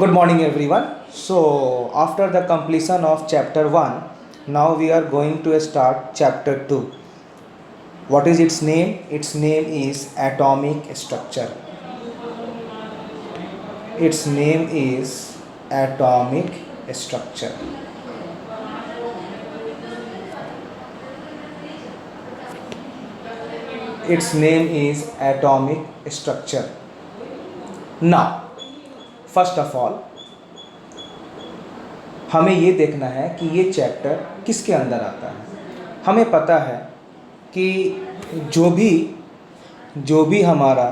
Good morning, everyone. So, after the completion of chapter 1, now we are going to start chapter 2. What is its name? Its name is atomic structure. Its name is atomic structure. Its name is atomic structure. Now, first of all, हमें ये देखना है कि ये chapter किसके अंदर आता है। हमें पता है कि जो भी हमारा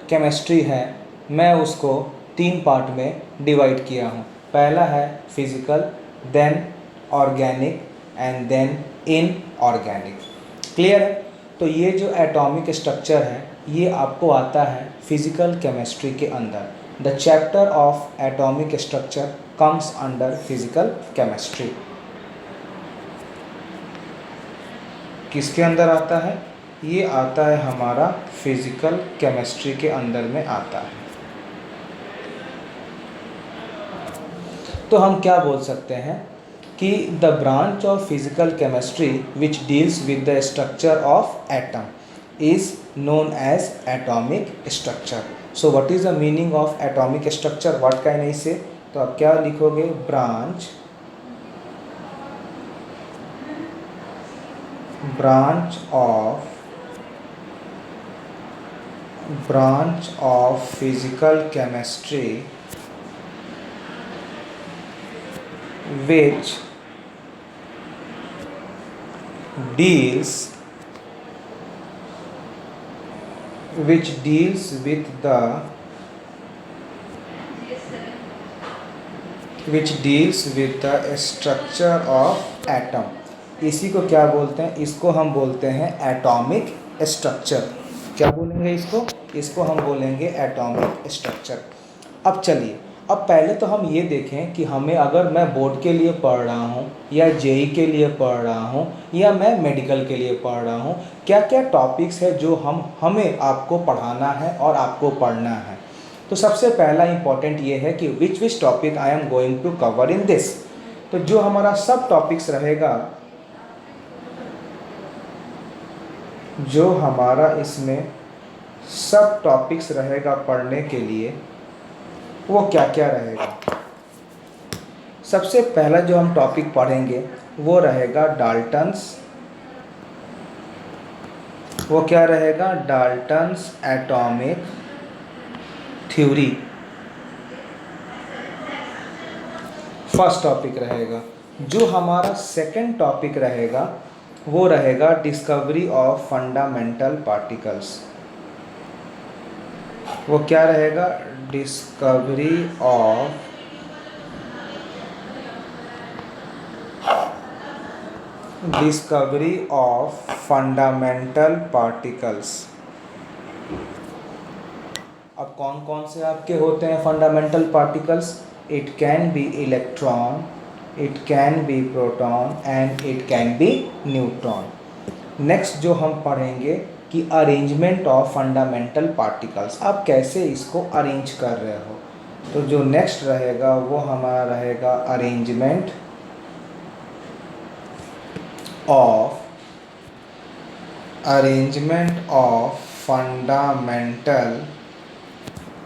केमिस्ट्री है, मैं उसको 3 पार्ट में डिवाइड किया हूँ। पहला है physical, then organic and then inorganic. Clear है? तो ये जो एटॉमिक स्ट्रक्चर है ये आपको आता है फिज़िकल केमिस्ट्री के अंदर। The chapter of atomic structure comes under physical chemistry. किसके अंदर आता है? ये आता है हमारा फिज़िकल केमिस्ट्री के अंदर में आता है। तो हम क्या बोल सकते हैं कि the branch of physical chemistry which deals with the structure of atom is known as atomic structure. So what is the meaning of atomic structure? What can I say? तो आप क्या लिखोगे? Branch of physical chemistry which deals with the structure of atom। इसी को क्या बोलते हैं? इसको हम बोलते हैं एटॉमिक स्ट्रक्चर। क्या बोलेंगे इसको? इसको हम बोलेंगे एटॉमिक स्ट्रक्चर। अब चलिए, अब पहले तो हम ये देखें कि हमें, अगर मैं बोर्ड के लिए पढ़ रहा हूँ या जेई के लिए पढ़ रहा हूँ या मैं मेडिकल के लिए पढ़ रहा हूँ, क्या क्या टॉपिक्स है जो हमें आपको पढ़ाना है और आपको पढ़ना है। तो सबसे पहला इम्पॉर्टेंट ये है कि which topic I am going to cover in this. तो जो हमारा सब टॉपिक्स रहेगा, जो हमारा इसमें सब टॉपिक्स रहेगा पढ़ने के लिए, वो क्या क्या रहेगा? सबसे पहला जो हम टॉपिक पढ़ेंगे वो रहेगा डाल्टन्स। वो क्या रहेगा? Dalton's atomic theory. First topic रहेगा। जो हमारा सेकंड टॉपिक रहेगा वो रहेगा डिस्कवरी ऑफ फंडामेंटल पार्टिकल्स। वो क्या रहेगा? Discovery of fundamental particles. अब कौन कौन से आपके होते हैं fundamental particles? It can be electron, it can be proton and it can be neutron. Next जो हम पढ़ेंगे कि अरेंजमेंट ऑफ फंडामेंटल पार्टिकल्स, आप कैसे इसको अरेंज कर रहे हो। तो जो नेक्स्ट रहेगा वो हमारा रहेगा arrangement of fundamental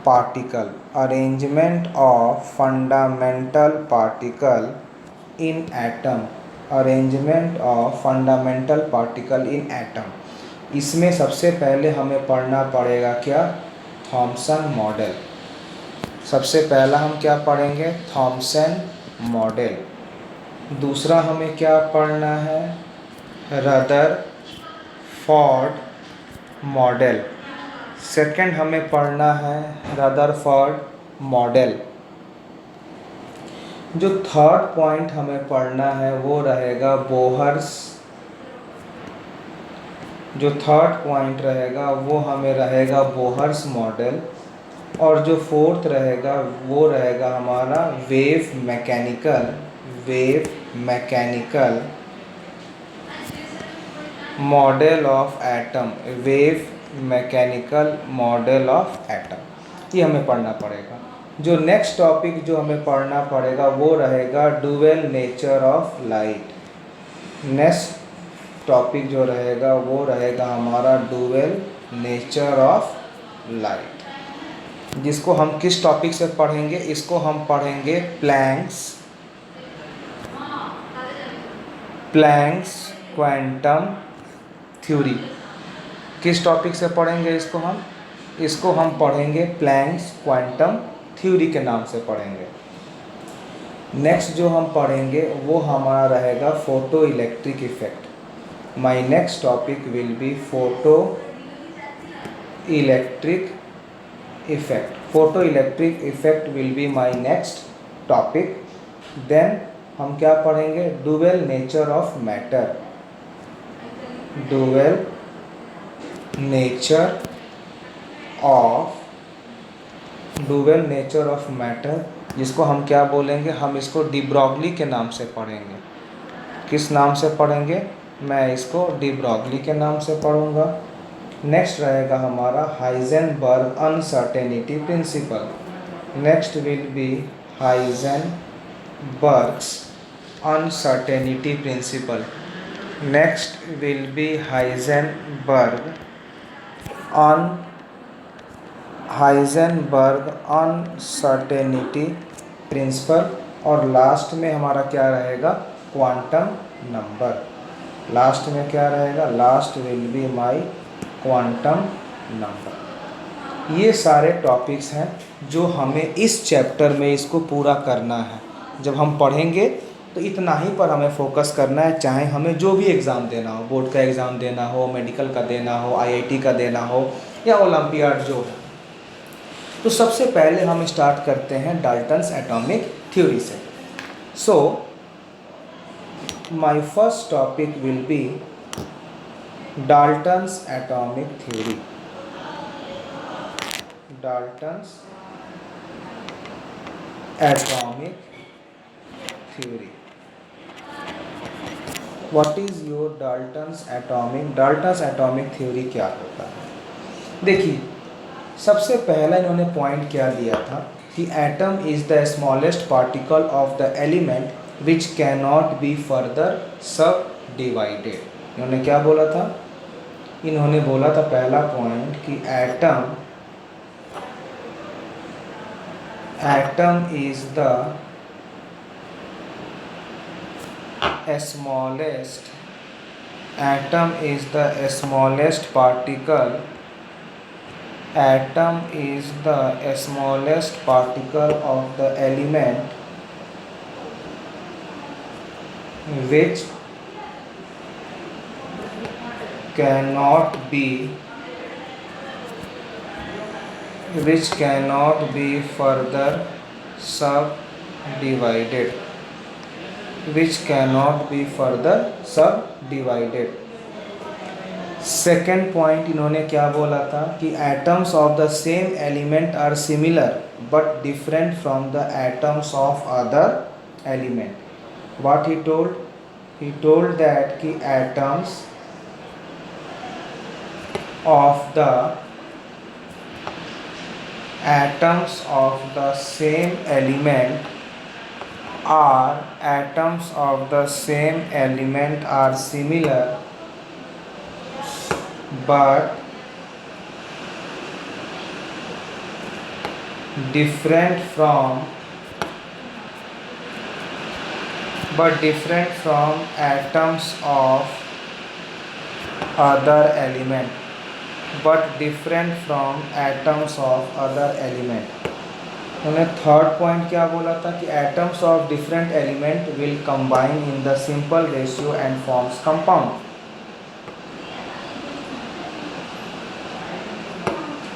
particle. Arrangement of fundamental particle in atom. Arrangement of fundamental particle in atom. इसमें सबसे पहले हमें पढ़ना पड़ेगा क्या? Thompson model. सबसे पहला हम क्या पढ़ेंगे? Thompson model. दूसरा हमें क्या पढ़ना है? Rutherford model. सेकंड हमें पढ़ना है रदरफोर्ड मॉडल। जो थर्ड पॉइंट हमें पढ़ना है वो रहेगा बोहर्स। जो थर्ड पॉइंट रहेगा वो हमें रहेगा बोहर्स मॉडल। और जो फोर्थ रहेगा वो रहेगा हमारा wave mechanical model of atom. Wave mechanical model of atom, ये हमें पढ़ना पड़ेगा। जो नेक्स्ट टॉपिक जो हमें पढ़ना पड़ेगा वो रहेगा dual nature of light. Next topic जो रहेगा वो रहेगा हमारा डुअल नेचर ऑफ लाइट, जिसको हम किस टॉपिक से पढ़ेंगे? इसको हम पढ़ेंगे प्लैंक्स क्वांटम थ्योरी। किस टॉपिक से पढ़ेंगे इसको हम पढ़ेंगे प्लैंक्स क्वांटम थ्योरी के नाम से पढ़ेंगे। नेक्स्ट जो हम पढ़ेंगे वो हमारा रहेगा photo electric effect. My next topic will be photo electric effect. Photo electric effect will be my next topic. Then हम क्या पढ़ेंगे? Dual nature of matter. Dual nature of matter, जिसको हम क्या बोलेंगे? हम इसको डी ब्रॉगली के नाम से पढ़ेंगे। किस नाम से पढ़ेंगे? मैं इसको डी ब्रॉगली के नाम से पढ़ूंगा। नेक्स्ट रहेगा हमारा Heisenberg uncertainty principle. Next will be Heisenberg's uncertainty principle. Next will be Heisenberg uncertainty principle. और लास्ट में हमारा क्या रहेगा? Quantum number. लास्ट में क्या रहेगा? Last will be my quantum number. ये सारे टॉपिक्स हैं जो हमें इस चैप्टर में इसको पूरा करना है। जब हम पढ़ेंगे तो इतना ही पर हमें फोकस करना है, चाहे हमें जो भी एग्ज़ाम देना हो, बोर्ड का एग्ज़ाम देना हो, मेडिकल का देना हो, आईआईटी का देना हो या ओलंपियाड जो है। तो सबसे पहले हम स्टार्ट करते हैं डाल्टन्स एटॉमिक थ्योरी से। So my first topic will B Dalton's atomic theory. Dalton's atomic theory. What is your Dalton's atomic theory क्या होता है? देखिए, सबसे पहला इन्होंने पॉइंट क्या दिया था कि atom is the smallest particle of the element which can not be further सब डिवाइडेड। इन्होंने क्या बोला था? इन्होंने बोला था पहला पॉइंट कि atom is the smallest particle of the element which cannot be further subdivided. Second point इन्होंने क्या बोला था कि atoms of the same element are similar but different from the atoms of other element. What he told that कि atoms of the same element are similar but different from atoms of other element. उन्होंने third point क्या बोला था कि atoms of different element will combine in the simple ratio and forms compound.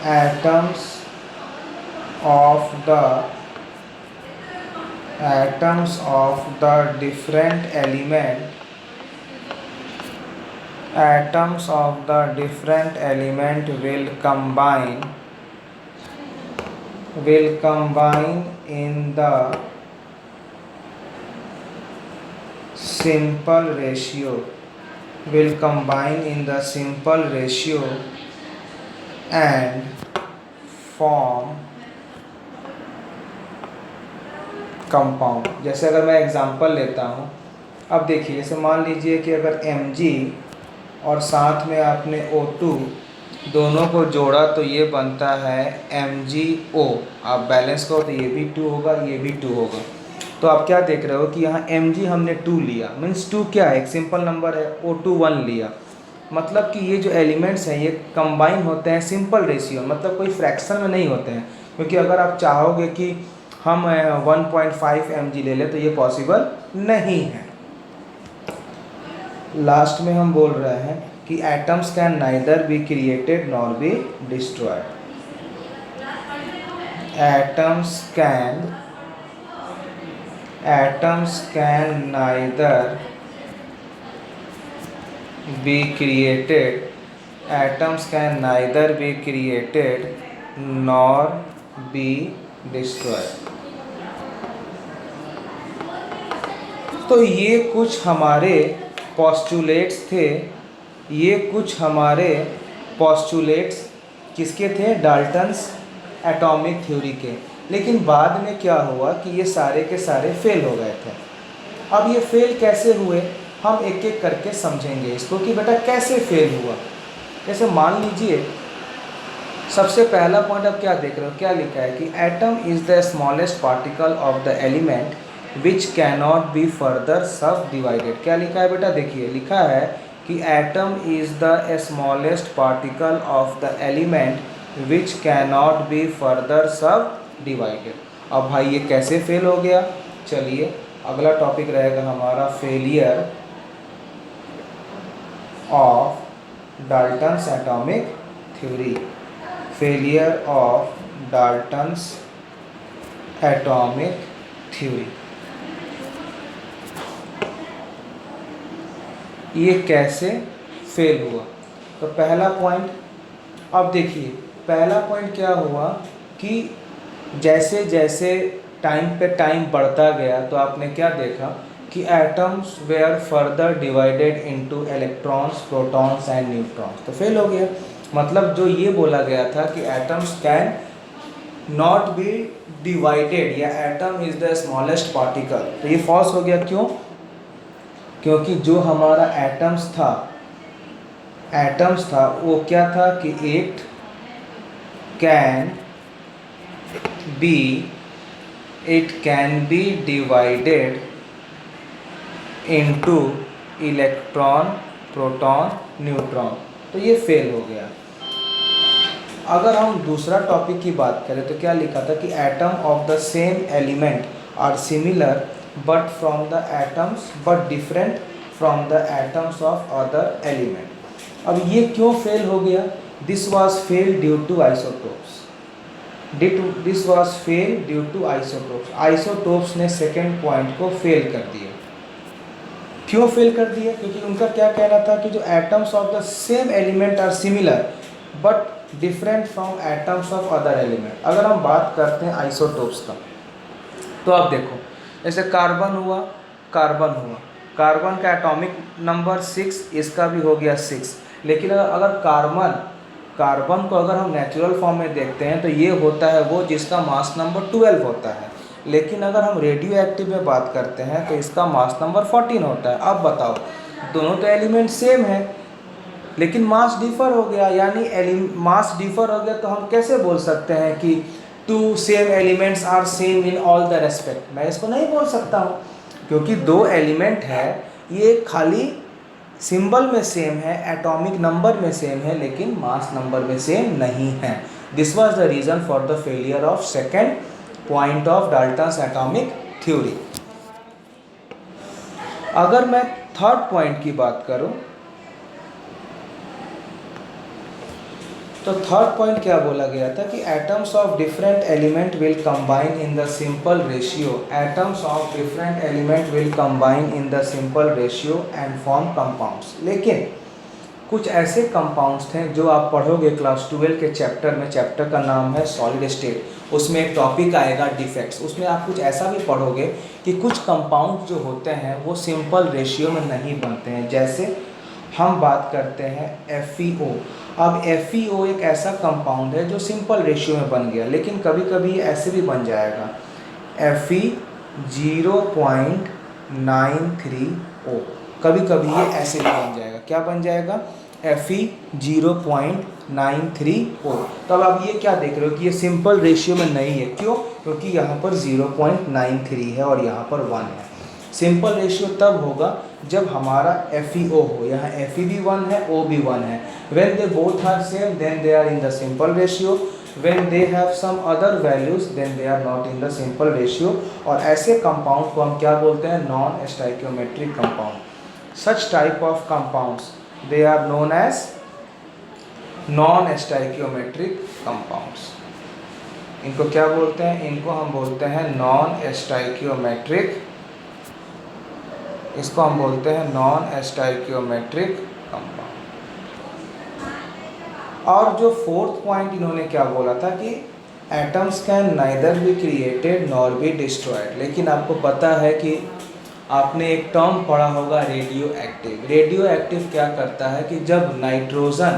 atoms of the different element will combine in the simple ratio and form compound. जैसे अगर मैं example लेता हूँ, अब देखिए जैसे मान लीजिए कि अगर Mg और साथ में आपने O2 दोनों को जोड़ा तो ये बनता है MgO। आप बैलेंस करो तो ये भी 2 होगा, ये भी 2 होगा। तो आप क्या देख रहे हो कि यहाँ Mg हमने 2 लिया, मीन्स 2 क्या है, एक सिंपल नंबर है। O2 1 लिया, मतलब कि ये जो एलिमेंट्स हैं ये कंबाइन होते हैं सिंपल रेशियो, मतलब कोई फ्रैक्शन में नहीं होते हैं। क्योंकि अगर आप चाहोगे कि हम 1.5 mg ले लें तो ये पॉसिबल नहीं है। लास्ट में हम बोल रहे हैं कि atoms can neither be created nor be destroyed. atoms can neither be created nor be destroyed। तो ये कुछ हमारे पोस्टुलेट्स थे, ये कुछ हमारे पोस्टुलेट्स किसके थे, डाल्टन्स एटॉमिक थ्योरी के। लेकिन बाद में क्या हुआ कि ये सारे के सारे फेल हो गए थे। अब ये फेल कैसे हुए हम एक एक करके समझेंगे इसको कि बेटा कैसे फेल हुआ। जैसे मान लीजिए सबसे पहला पॉइंट अब क्या देख रहे हो, क्या लिखा है कि atom is the smallest particle of the element which cannot be further सब डिवाइडेड। क्या लिखा है बेटा, देखिए लिखा है कि atom is the smallest particle of the element which cannot be further सब डिवाइडेड। अब भाई ये कैसे फेल हो गया, चलिए अगला टॉपिक रहेगा हमारा failure of Dalton's atomic theory. Failure of Dalton's atomic theory, ये कैसे फेल हुआ। तो पहला पॉइंट, अब देखिए पहला पॉइंट क्या हुआ कि जैसे जैसे टाइम पे टाइम बढ़ता गया तो आपने क्या देखा कि atoms were further divided into electrons, protons and neutrons. तो फेल हो गया। मतलब जो ये बोला गया था कि atoms can not be divided या atom is the smallest particle, तो ये फॉल्स हो गया। क्यों? क्योंकि जो हमारा एटम्स था वो क्या था कि it can be divided into electron, proton, neutron. तो ये फेल हो गया। अगर हम दूसरा टॉपिक की बात करें तो क्या लिखा था कि atom of the same element are similar but from the atoms but different from the atoms of other element. अब ये क्यों फेल हो गया? This was fail due to isotopes. This was fail due to isotopes. Isotopes ने second point को fail कर दिया। क्यों फेल कर दिया? क्योंकि उनका क्या कहना था कि जो atoms of the same element are similar but different from atoms of other element. अगर हम बात करते हैं आइसोटोप्स का तो आप देखो जैसे कार्बन का एटॉमिक नंबर 6, इसका भी हो गया 6। लेकिन अगर कार्बन को अगर हम नेचुरल फॉर्म में देखते हैं तो ये होता है वो जिसका मास नंबर 12 होता है। लेकिन अगर हम रेडियो एक्टिव में बात करते हैं तो इसका मास नंबर 14 होता है। अब बताओ, दोनों तो एलिमेंट सेम है लेकिन मास डिफर हो गया, यानी मास डिफर हो गया तो हम कैसे बोल सकते हैं कि two same elements are same in all the respect? मैं इसको नहीं बोल सकता हूँ, क्योंकि दो एलिमेंट है, ये खाली सिंबल में सेम है, एटॉमिक नंबर में सेम है, लेकिन मास नंबर में सेम नहीं है। This was the reason for the failure of second point of Dalton's atomic theory. अगर मैं थर्ड पॉइंट की बात करूं तो थर्ड पॉइंट क्या बोला गया था कि atoms of different element will combine in the simple ratio. Atoms of different element will combine in the simple ratio and form compounds. लेकिन कुछ ऐसे कंपाउंड्स थे जो आप पढ़ोगे क्लास 12 के चैप्टर में, चैप्टर का नाम है सॉलिड स्टेट। उसमें एक टॉपिक आएगा डिफेक्ट्स। उसमें आप कुछ ऐसा भी पढ़ोगे कि कुछ कंपाउंड जो होते हैं वो सिंपल रेशियो में नहीं बनते हैं। जैसे हम बात करते हैं FeO। अब FeO एक ऐसा कंपाउंड है जो सिंपल रेशियो में बन गया, लेकिन कभी कभी ऐसे भी बन जाएगा 0.93O। कभी कभी ये ऐसे भी बन जाएगा, क्या बन जाएगा, Fe 0.93O। तब आप ये क्या देख रहे हो कि ये सिंपल रेशियो में नहीं है, क्यों, क्योंकि यहाँ पर 0.93 है और यहाँ पर 1 है। सिंपल रेशियो तब होगा जब हमारा FeO हो, यहाँ Fe भी 1 है, O भी 1 है। When they both are same then they are in the simple ratio, when they have some other values then they are not in the simple ratio। और ऐसे कंपाउंड को हम क्या बोलते हैं, non stoichiometric compound. Such type of compounds they are known as non-stoichiometric compounds। इनको क्या बोलते हैं, इनको हम बोलते हैं नॉन स्टाइकियोमेट्रिक, इसको हम बोलते हैं नॉन स्टाइकियोमेट्रिक कंपाउंड। और जो फोर्थ पॉइंट इन्होंने क्या बोला था कि atoms can neither be created nor be destroyed. लेकिन आपको पता है कि आपने एक टर्म पढ़ा होगा रेडियो एक्टिव। रेडियो एक्टिव क्या करता है कि जब नाइट्रोजन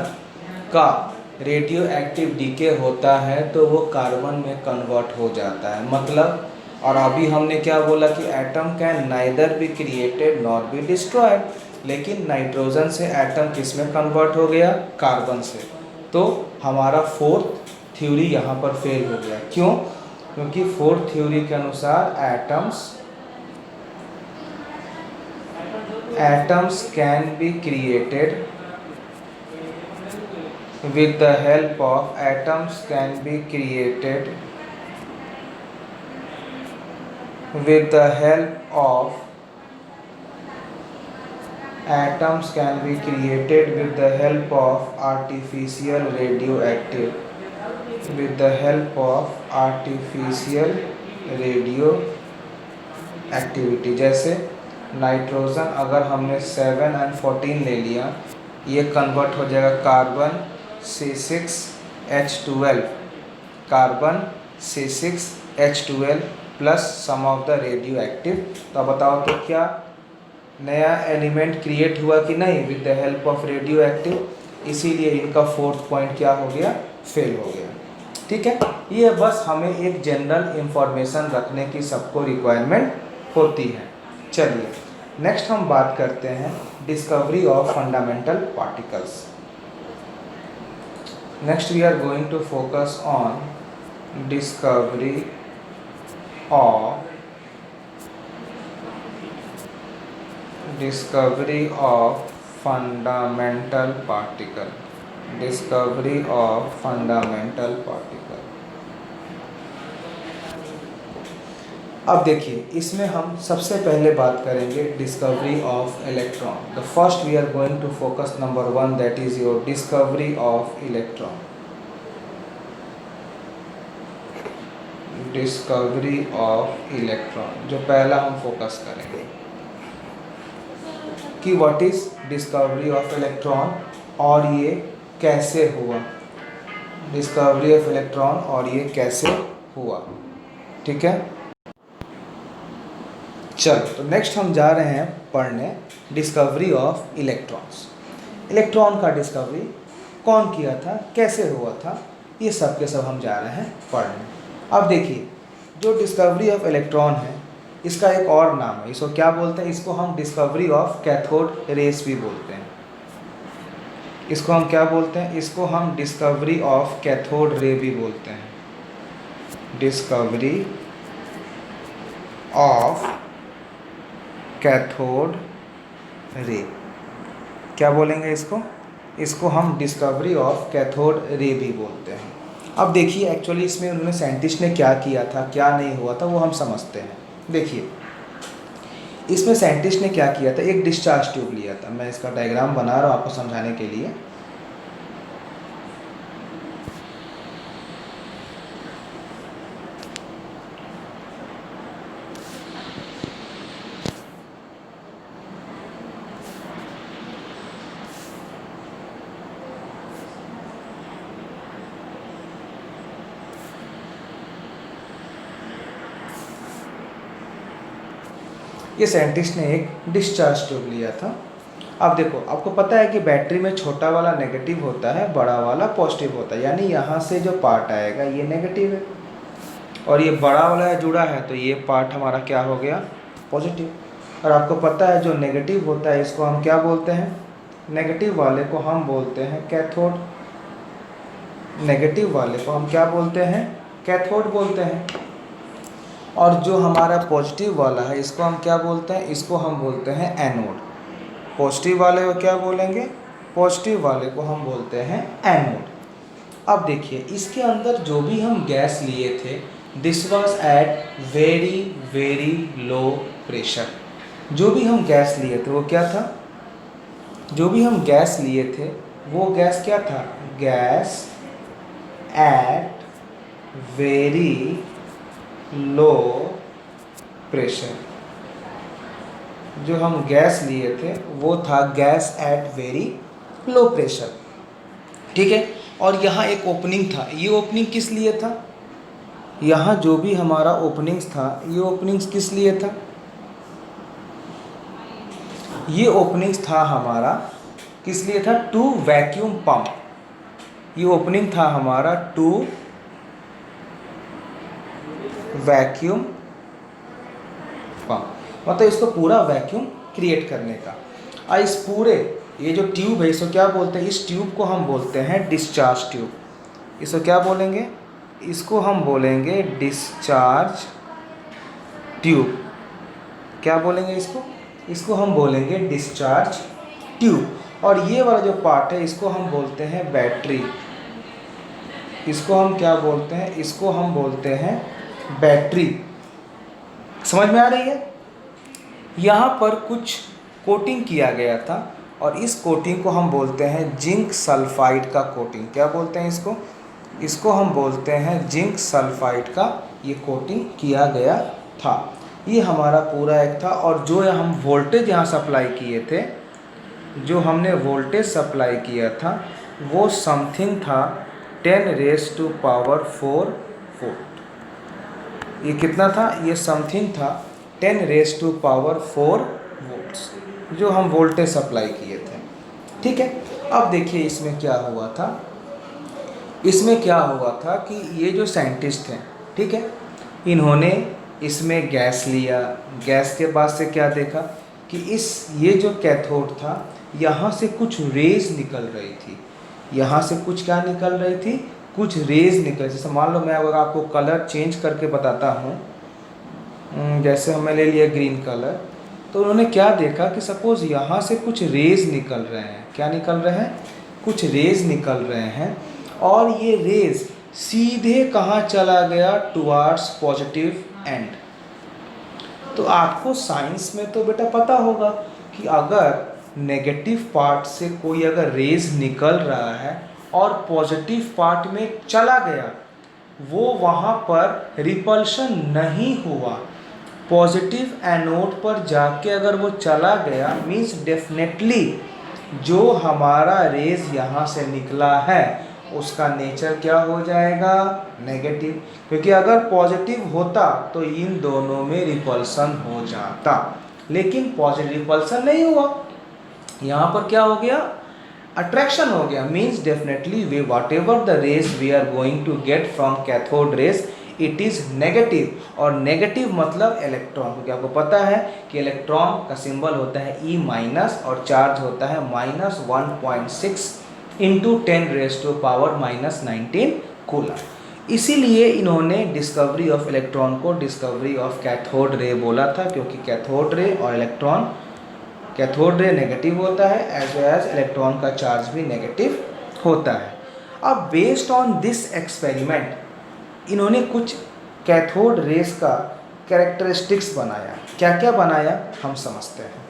का रेडियो एक्टिव डीके होता है तो वो कार्बन में कन्वर्ट हो जाता है, मतलब। और अभी हमने क्या बोला कि atom can neither be created nor be destroyed, लेकिन नाइट्रोजन से एटम किस में कन्वर्ट हो गया, कार्बन से। तो हमारा फोर्थ थ्योरी यहाँ पर फेल हो गया, क्यों, क्योंकि फोर्थ थ्योरी के अनुसार atoms can be created with the help of atoms can be created with the help of atoms can be created with the help of artificial radioactive with the help of artificial radioactivity। जैसे nitrogen अगर हमने 7 और 14 ले लिया, ये convert हो जाएगा carbon C6H12, carbon C6H12 plus some of the radioactive. तो बताओ तो क्या नया एलिमेंट क्रिएट हुआ कि नहीं, with the help of radio active. इसीलिए इनका फोर्थ पॉइंट क्या हो गया, फेल हो गया। ठीक है, ये बस हमें एक जनरल इंफॉर्मेशन रखने की सबको रिक्वायरमेंट होती है। चलिए नेक्स्ट हम बात करते हैं discovery of fundamental particles. Next we are going to focus on discovery of fundamental particle। discovery of fundamental particle। अब देखिए इसमें हम सबसे पहले बात करेंगे discovery of electron. The first we are going to focus number 1, that is your discovery of electron. Discovery of electron जो पहला हम फोकस करेंगे कि what is discovery of electron और ये कैसे हुआ। डिस्कवरी ऑफ इलेक्ट्रॉन और ये कैसे हुआ, ठीक है। चलो तो नेक्स्ट हम जा रहे हैं पढ़ने डिस्कवरी ऑफ इलेक्ट्रॉन्स। इलेक्ट्रॉन का डिस्कवरी कौन किया था, कैसे हुआ था, ये सब के सब हम जा रहे हैं पढ़ने। अब देखिए जो डिस्कवरी ऑफ इलेक्ट्रॉन है इसका एक और नाम है, इसको क्या बोलते हैं, इसको हम डिस्कवरी ऑफ कैथोड रेस भी बोलते हैं। इसको हम क्या बोलते हैं, इसको हम डिस्कवरी ऑफ कैथोड रे भी बोलते हैं। डिस्कवरी ऑफ कैथोड रे क्या बोलेंगे इसको, इसको हम डिस्कवरी ऑफ कैथोड रे भी बोलते हैं। अब देखिए एक्चुअली इसमें उन्होंने साइंटिस्ट ने क्या किया था, क्या नहीं हुआ था, वो हम समझते हैं। देखिए इसमें साइंटिस्ट ने क्या किया था, एक डिस्चार्ज ट्यूब लिया था। मैं इसका डायग्राम बना रहा हूँ आपको समझाने के लिए। ये साइंटिस्ट ने एक डिस्चार्ज ट्यूब लिया था। अब देखो आपको पता है कि बैटरी में छोटा वाला नेगेटिव होता है, बड़ा वाला पॉजिटिव होता है, यानी यहाँ से जो पार्ट आएगा ये नेगेटिव है और ये बड़ा वाला जुड़ा है तो ये पार्ट हमारा क्या हो गया, पॉजिटिव। और आपको पता है जो नेगेटिव होता है इसको हम क्या बोलते हैं, नेगेटिव वाले को हम बोलते हैं कैथोड। नेगेटिव वाले को हम क्या बोलते हैं, कैथोड बोलते हैं। और जो हमारा पॉजिटिव वाला है इसको हम क्या बोलते हैं, इसको हम बोलते हैं एनोड। पॉजिटिव वाले को क्या बोलेंगे, पॉजिटिव वाले को हम बोलते हैं एनोड। अब देखिए इसके अंदर जो भी हम गैस लिए थे this was at very very low pressure. जो भी हम गैस लिए थे वो क्या था, जो भी हम गैस लिए थे वो गैस क्या था, gas at very low pressure. जो हम गैस लिए थे वो था gas at very low pressure, ठीक है। और यहाँ एक ओपनिंग था, ये ओपनिंग किस लिए था, यहाँ जो भी हमारा ओपनिंग्स था ये ओपनिंग्स किस लिए था, ये ओपनिंग्स था हमारा किस लिए था, टू वैक्यूम पंप। ये ओपनिंग था हमारा टू वैक्यूम पंप, मतलब इसको पूरा वैक्यूम क्रिएट करने का। और इस पूरे ये जो ट्यूब है इसको क्या बोलते हैं, इस ट्यूब को हम बोलते हैं डिस्चार्ज ट्यूब। इसको क्या बोलेंगे, इसको हम बोलेंगे डिस्चार्ज ट्यूब। क्या बोलेंगे इसको, इसको हम बोलेंगे डिस्चार्ज ट्यूब। और ये वाला जो पार्ट है इसको हम बोलते हैं बैटरी। इसको हम क्या बोलते हैं, इसको हम बोलते हैं बैटरी। समझ में आ रही है। यहाँ पर कुछ कोटिंग किया गया था और इस कोटिंग को हम बोलते हैं जिंक सल्फाइड का कोटिंग। क्या बोलते हैं इसको, इसको हम बोलते हैं जिंक सल्फाइड का ये कोटिंग किया गया था। ये हमारा पूरा एक था। और जो हम वोल्टेज यहाँ सप्लाई किए थे, जो हमने वोल्टेज सप्लाई किया था वो समथिंग था 10⁻⁴ वोल्ट। ये कितना था, ये समथिंग था 10⁻⁴ वोल्ट्स जो हम वोल्टेज सप्लाई किए थे, ठीक है। अब देखिए इसमें क्या हुआ था, इसमें क्या हुआ था कि ये जो साइंटिस्ट हैं, ठीक है, इन्होंने इसमें गैस लिया। गैस के बाद से क्या देखा कि ये जो कैथोड था यहाँ से कुछ रेज निकल रही थी। यहाँ से कुछ क्या निकल रही थी, कुछ रेज निकल, जैसे मान लो मैं अगर आपको कलर चेंज करके बताता हूँ, जैसे हमें ले लिया ग्रीन कलर, तो उन्होंने क्या देखा कि सपोज़ यहाँ से कुछ रेज निकल रहे हैं। क्या निकल रहे हैं, कुछ रेज निकल रहे हैं। और ये रेज सीधे कहाँ चला गया, टुवार्ड्स पॉजिटिव एंड। तो आपको साइंस में तो बेटा पता होगा कि अगर नेगेटिव पार्ट से कोई अगर रेज निकल रहा है और पॉजिटिव पार्ट में चला गया, वो वहाँ पर रिपल्शन नहीं हुआ। पॉजिटिव एनोड पर जाके अगर वो चला गया मीन्स डेफिनेटली जो हमारा रेज यहाँ से निकला है उसका नेचर क्या हो जाएगा, नेगेटिव। क्योंकि अगर पॉजिटिव होता तो इन दोनों में रिपल्सन हो जाता, लेकिन पॉजिटिव रिपल्सन नहीं हुआ। यहाँ पर क्या हो गया, अट्रैक्शन हो गया। Means definitely we whatever the rays we are going to get from cathode rays it is negative. और नेगेटिव मतलब इलेक्ट्रॉन, क्योंकि आपको पता है कि इलेक्ट्रॉन का सिंबल होता है E- और चार्ज होता है -1.6 × 10⁻⁻19 कूलम। इसीलिए इन्होंने डिस्कवरी ऑफ इलेक्ट्रॉन को डिस्कवरी ऑफ कैथोड रे बोला था, क्योंकि कैथोड रे और इलेक्ट्रॉन, कैथोड रे नेगेटिव होता है एज वेल एज इलेक्ट्रॉन का चार्ज भी नेगेटिव होता है। अब बेस्ड ऑन दिस एक्सपेरिमेंट इन्होंने कुछ कैथोड रेस का कैरेक्टरिस्टिक्स बनाया। क्या क्या बनाया हम समझते हैं।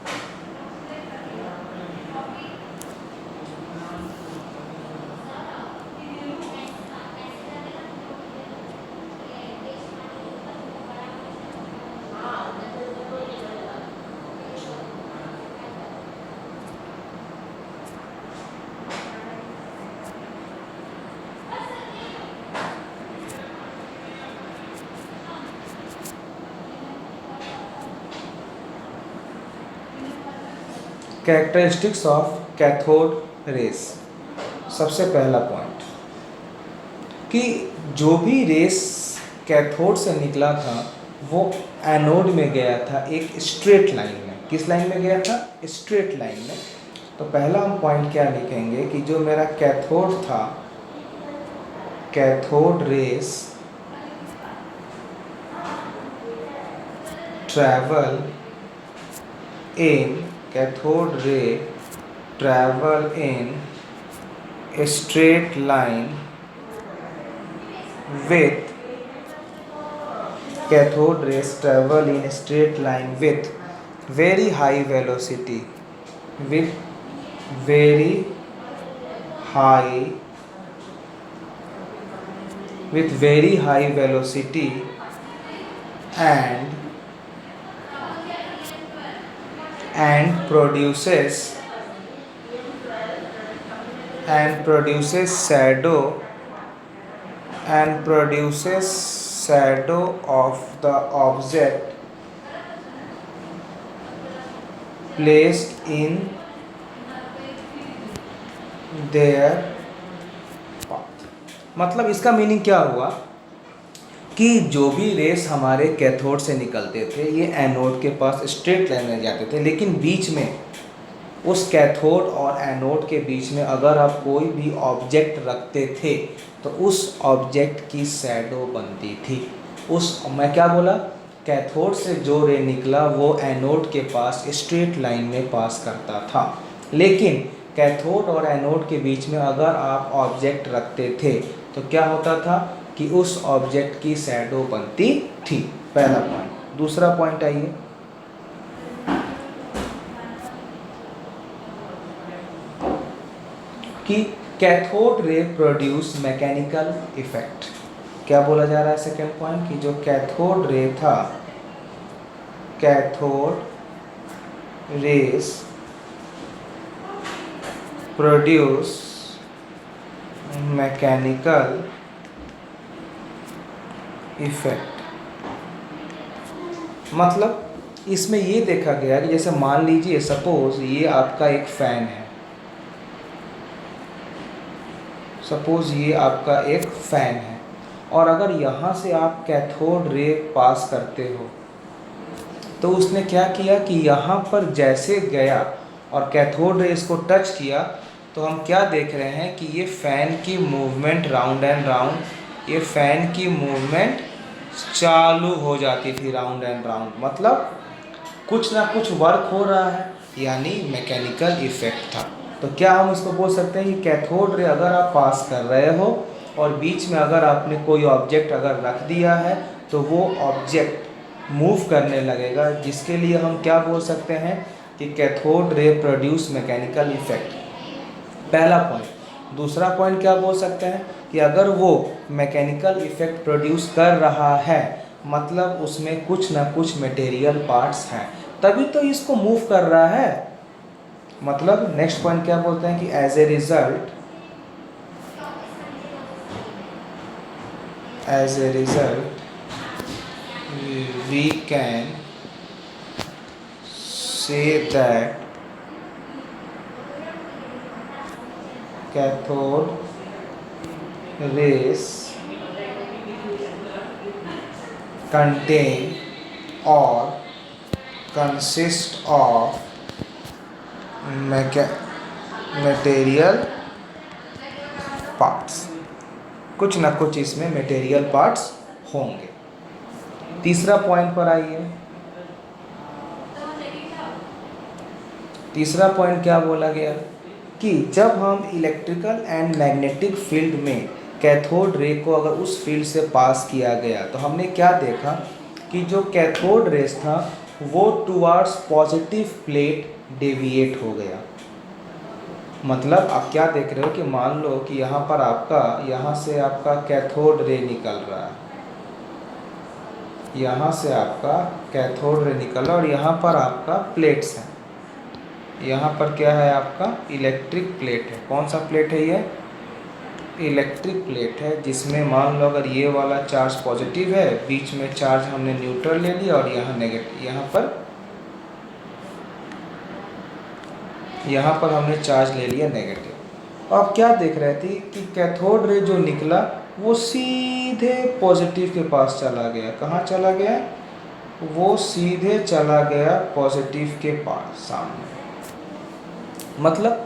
Characteristics of cathode rays. सबसे पहला पॉइंट कि जो भी रेस कैथोड से निकला था वो एनोड में गया था एक स्ट्रेट लाइन में। किस लाइन में गया था? स्ट्रेट लाइन में। तो पहला हम पॉइंट क्या लिखेंगे कि जो मेरा कैथोड था, cathode rays travel in cathode ray travel in straight line with cathode rays travel in straight line with very high velocity, with very high with very high velocity and produces shadow of the object placed in their path। मतलब इसका meaning क्या हुआ कि जो भी race हमारे cathode से निकलते थे ये एनोड के पास स्ट्रेट लाइन में जाते थे, लेकिन बीच में उस कैथोड और एनोड के बीच में अगर आप कोई भी ऑब्जेक्ट रखते थे तो उस ऑब्जेक्ट की शैडो बनती थी। मैं क्या बोला? कैथोड से जो रे निकला वो एनोड के पास स्ट्रेट लाइन में पास करता था, लेकिन कैथोड और एनोड के बीच में अगर आप ऑब्जेक्ट रखते थे तो क्या होता था कि उस ऑब्जेक्ट की शैडो बनती थी। पहला पॉइंट। दूसरा पॉइंट आइए, कि cathode ray produce mechanical effect. क्या बोला जा रहा है? सेकेंड पॉइंट कि जो कैथोड रे था, cathode rays produce mechanical effect. मतलब इसमें ये देखा गया कि जैसे मान लीजिए सपोज ये आपका एक फ़ैन है, सपोज ये आपका एक फ़ैन है और अगर यहाँ से आप कैथोड रे पास करते हो तो उसने क्या किया कि यहाँ पर जैसे गया और कैथोड रे इसको टच किया तो हम क्या देख रहे हैं कि ये फ़ैन की मूवमेंट राउंड एंड राउंड, ये फ़ैन की मूवमेंट चालू हो जाती थी राउंड एंड राउंड। मतलब कुछ ना कुछ वर्क हो रहा है, यानी मैकेनिकल इफेक्ट था। तो क्या हम इसको बोल सकते हैं कि कैथोड रे अगर आप पास कर रहे हो और बीच में अगर आपने कोई ऑब्जेक्ट अगर रख दिया है तो वो ऑब्जेक्ट मूव करने लगेगा, जिसके लिए हम क्या बोल सकते हैं कि cathode ray produce mechanical effect. पहला पॉइंट। दूसरा पॉइंट क्या बोल सकते हैं कि अगर वो मैकेनिकल इफेक्ट प्रोड्यूस कर रहा है मतलब उसमें कुछ ना कुछ मटेरियल पार्ट्स हैं, तभी तो इसको मूव कर रहा है। मतलब नेक्स्ट पॉइंट क्या बोलते हैं कि as a result we can say that cathode rays contain or consist of material parts। कुछ ना कुछ इसमें मटेरियल पार्ट्स होंगे। तीसरा पॉइंट पर आइए। तीसरा पॉइंट क्या बोला गया कि जब हम इलेक्ट्रिकल एंड मैग्नेटिक फील्ड में कैथोड रे को अगर उस फील्ड से पास किया गया तो हमने क्या देखा कि जो कैथोड रेस था वो टुवार्ड्स पॉजिटिव प्लेट डेविएट हो गया। मतलब आप क्या देख रहे हो कि मान लो कि यहाँ पर आपका यहाँ से आपका कैथोड रे निकल रहा है, यहाँ से आपका कैथोड रे निकल रहा है और यहाँ पर आपका प्लेट्स हैं। यहाँ पर क्या है? आपका इलेक्ट्रिक प्लेट है। कौन सा प्लेट है? ये इलेक्ट्रिक प्लेट है, जिसमें मान लो अगर ये वाला चार्ज पॉजिटिव है, बीच में चार्ज हमने न्यूट्रल ले लिया और यहाँ नेगेटिव, यहाँ पर हमने चार्ज ले लिया नेगेटिव। अब क्या देख रहे थे कि कैथोड रे जो निकला वो सीधे पॉजिटिव के पास चला गया। कहाँ चला गया? वो सीधे चला गया पॉजिटिव के पास, सामने। मतलब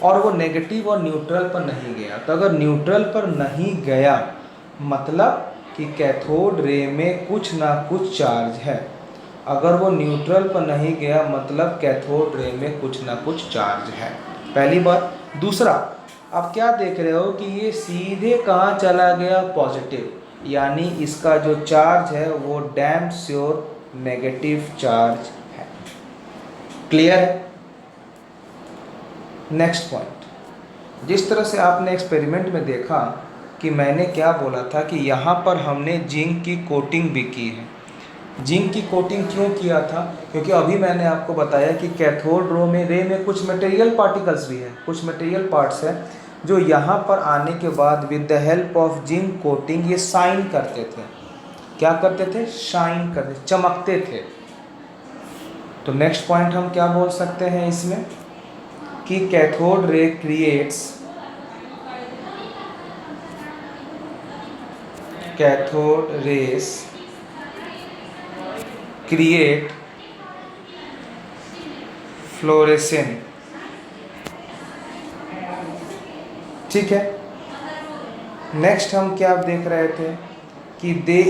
और वो नेगेटिव और न्यूट्रल पर नहीं गया। तो अगर न्यूट्रल पर नहीं गया मतलब कि कैथोड रे में कुछ ना कुछ चार्ज है। अगर वो न्यूट्रल पर नहीं गया मतलब कैथोड रे में कुछ ना कुछ चार्ज है, पहली बात। दूसरा, आप क्या देख रहे हो कि ये सीधे कहाँ चला गया? पॉजिटिव, यानी इसका जो चार्ज है वो डैम श्योर नेगेटिव चार्ज है। क्लियर है? नेक्स्ट पॉइंट, जिस तरह से आपने एक्सपेरिमेंट में देखा कि मैंने क्या बोला था कि यहाँ पर हमने जिंक की कोटिंग भी की है। जिंक की कोटिंग क्यों किया था? क्योंकि अभी मैंने आपको बताया कि कैथोड रे में कुछ मटेरियल पार्टिकल्स भी है, कुछ मटेरियल पार्ट्स है जो यहाँ पर आने के बाद with the help of zinc coating ये शाइन करते थे। क्या करते थे? शाइन करते, चमकते थे। तो नेक्स्ट पॉइंट हम क्या बोल सकते हैं इसमें कि cathode ray creates cathode rays create fluorescent. ठीक है। नेक्स्ट हम क्या देख रहे थे कि दे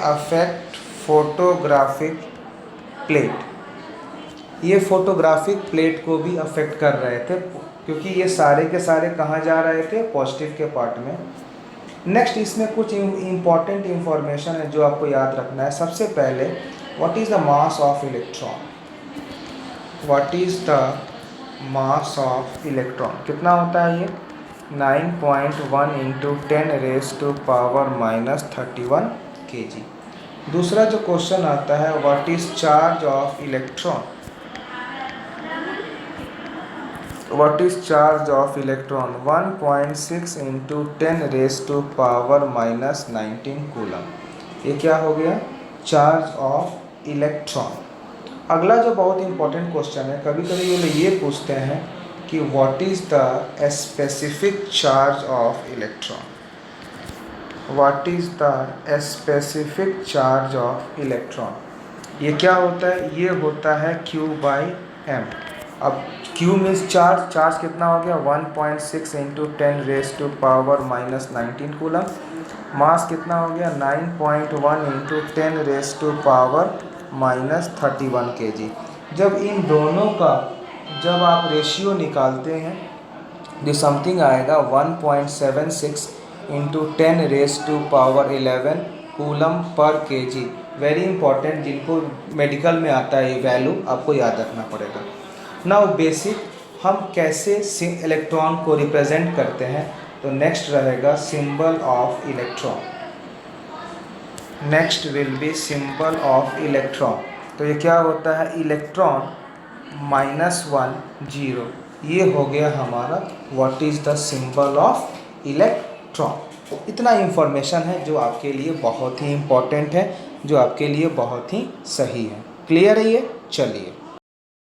अफेक्ट फोटोग्राफिक प्लेट। ये फोटोग्राफिक प्लेट को भी अफेक्ट कर रहे थे क्योंकि ये सारे के सारे कहाँ जा रहे थे? पॉजिटिव के पार्ट में। नेक्स्ट इसमें कुछ इम्पॉर्टेंट इंफॉर्मेशन है जो आपको याद रखना है। सबसे पहले, what is the mass of electron? What is the mass of electron? कितना होता है ये? 9.1 इंटू 10⁻⁻31 kg। दूसरा जो क्वेश्चन आता है, what is charge of electron? What is charge of electron? 1.6 into 10⁻⁻19 coulomb. ये क्या हो गया? Charge of electron. अगला जो बहुत इंपॉर्टेंट क्वेश्चन है, कभी कभी ये पूछते हैं कि what is the specific charge of electron? What is the specific charge of electron? ये क्या होता है? ये होता है Q/m। अब Q मीन्स चार्ज कितना हो गया? 1.6 इंटू 10⁻⁻19 कूलम। मास कितना हो गया? 9.1 इंटू 10⁻⁻31 kg। जब इन दोनों का आप रेशियो निकालते हैं जो समथिंग आएगा 1.76 into 10⁻11 coulomb per kg। Very important, जिनको मेडिकल में आता है ये वैल्यू आपको याद रखना पड़ेगा। नाउ बेसिक, हम कैसे इलेक्ट्रॉन को रिप्रेजेंट करते हैं? तो नेक्स्ट रहेगा symbol of electron. Next will B symbol of electron. तो ये क्या होता है? इलेक्ट्रॉन -1 0। ये हो गया हमारा what is the symbol of electron. इतना इंफॉर्मेशन है जो आपके लिए बहुत ही इम्पोर्टेंट है, जो आपके लिए बहुत ही सही है। क्लियर है ये? चलिए